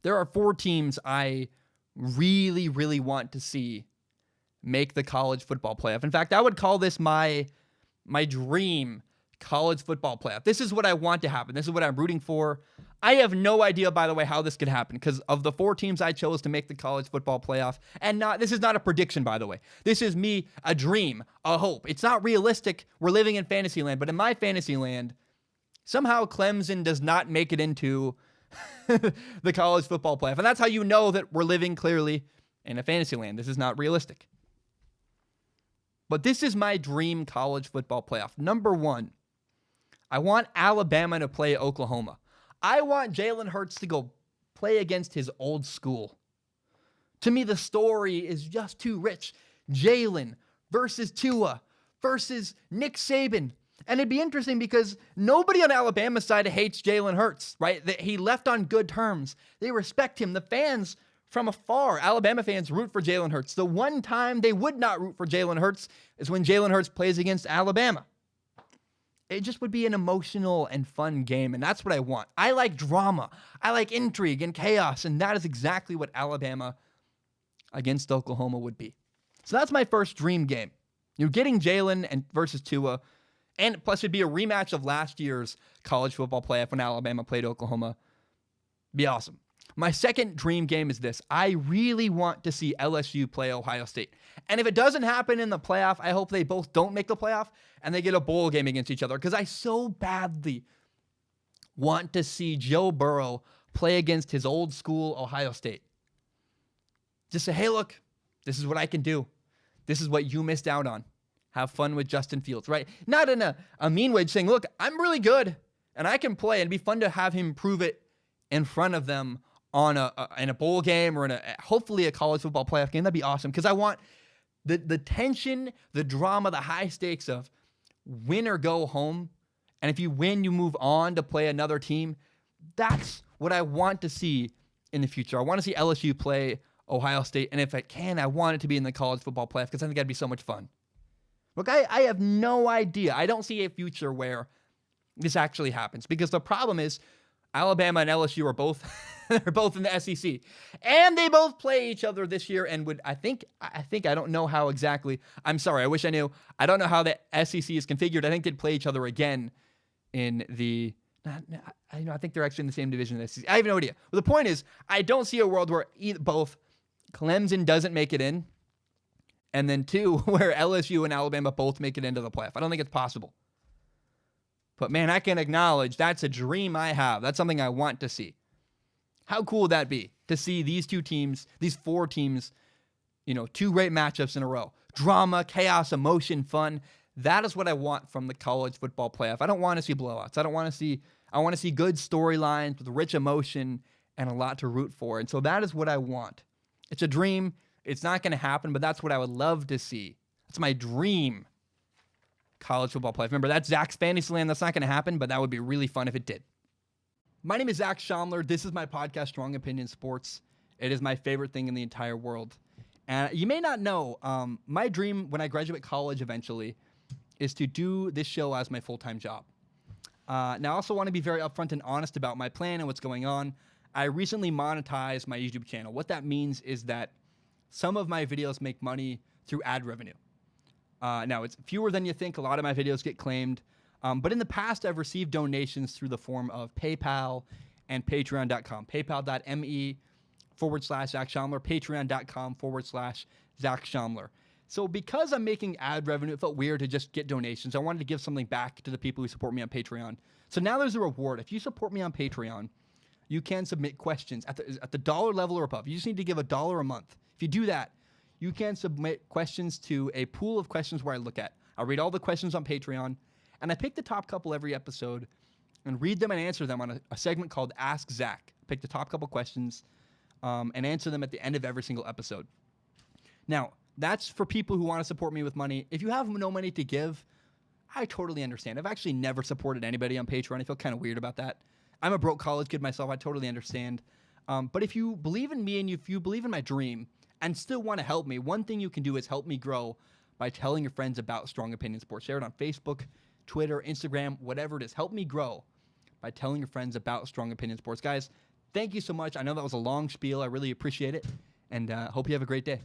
There are 4 teams I really, really want to see make the college football playoff. In fact, I would call this my dream college football playoff. This is what I want to happen. This is what I'm rooting for. I have no idea, by the way, how this could happen because of the 4 teams I chose to make the college football playoff. And this is not a prediction, by the way. This is me, a dream, a hope. It's not realistic. We're living in fantasy land, but in my fantasy land, somehow Clemson does not make it into the college football playoff. And that's how you know that we're living clearly in a fantasy land. This is not realistic. But this is my dream college football playoff. Number 1, I want Alabama to play Oklahoma. I want Jalen Hurts to go play against his old school. To me, the story is just too rich. Jalen versus Tua versus Nick Saban. And it'd be interesting because nobody on Alabama's side hates Jalen Hurts, right? He left on good terms. They respect him. The fans from afar, Alabama fans, root for Jalen Hurts. The one time they would not root for Jalen Hurts is when Jalen Hurts plays against Alabama. It just would be an emotional and fun game, and that's what I want. I like drama. I like intrigue and chaos, and that is exactly what Alabama against Oklahoma would be. So that's my first dream game. You're getting Jalen and versus Tua, and plus it'd be a rematch of last year's college football playoff when Alabama played Oklahoma. Be awesome. My second dream game is this. I really want to see LSU play Ohio State. And if it doesn't happen in the playoff, I hope they both don't make the playoff and they get a bowl game against each other because I so badly want to see Joe Burrow play against his old school Ohio State. Just say, hey, look, this is what I can do. This is what you missed out on. Have fun with Justin Fields, right? Not in a mean way, saying, look, I'm really good and I can play. And it'd be fun to have him prove it in front of them on in a bowl game or in hopefully a college football playoff game. That'd be awesome because I want the tension, the drama, the high stakes of win or go home. And if you win, you move on to play another team. That's what I want to see in the future. I want to see LSU play Ohio State. And if I can, I want it to be in the college football playoff because I think that'd be so much fun. Look, I have no idea. I don't see a future where this actually happens because the problem is Alabama and LSU are both they're both in the SEC, and they both play each other this year. And I think I don't know how exactly. I'm sorry, I wish I knew. I don't know how the SEC is configured. I think they'd play each other again in the. I think they're actually in the same division as the SEC. I have no idea. But the point is, I don't see a world where both Clemson doesn't make it in, and then 2 where LSU and Alabama both make it into the playoff. I don't think it's possible. But man, I can acknowledge that's a dream I have. That's something I want to see. How cool would that be to see these 2 teams, these 4 teams, 2 great matchups in a row? Drama, chaos, emotion, fun. That is what I want from the college football playoff. I don't want to see blowouts. I want to see good storylines with rich emotion and a lot to root for. And so that is what I want. It's a dream. It's not going to happen, but that's what I would love to see. That's my dream college football playoff. Remember, that's Zach's Fantasyland. That's not going to happen, but that would be really fun if it did. My name is Zach Schaumler. This is my podcast, Strong Opinion Sports. It is my favorite thing in the entire world. And you may not know, my dream when I graduate college eventually is to do this show as my full-time job. Now, I also want to be very upfront and honest about my plan and what's going on. I recently monetized my YouTube channel. What that means is that some of my videos make money through ad revenue. Now, it's fewer than you think. A lot of my videos get claimed. But in the past, I've received donations through the form of PayPal and Patreon.com. PayPal.me/Zach Schaumler. Patreon.com/Zach Schaumler. So because I'm making ad revenue, it felt weird to just get donations. I wanted to give something back to the people who support me on Patreon. So now there's a reward. If you support me on Patreon, you can submit questions at the dollar level or above. You just need to give $1 a month. If you do that, you can submit questions to a pool of questions where I look at. I'll read all the questions on Patreon, and I pick the top couple every episode and read them and answer them on a segment called Ask Zach. Pick the top couple questions and answer them at the end of every single episode. Now, that's for people who want to support me with money. If you have no money to give, I totally understand. I've actually never supported anybody on Patreon. I feel kind of weird about that. I'm a broke college kid myself. I totally understand. But if you believe in me and if you believe in my dream and still want to help me, one thing you can do is help me grow by telling your friends about Strong Opinion Sports. Share it on Facebook, Twitter, Instagram, whatever it is. Help me grow by telling your friends about Strong Opinion Sports. Guys, thank you so much. I know that was a long spiel. I really appreciate it, and hope you have a great day.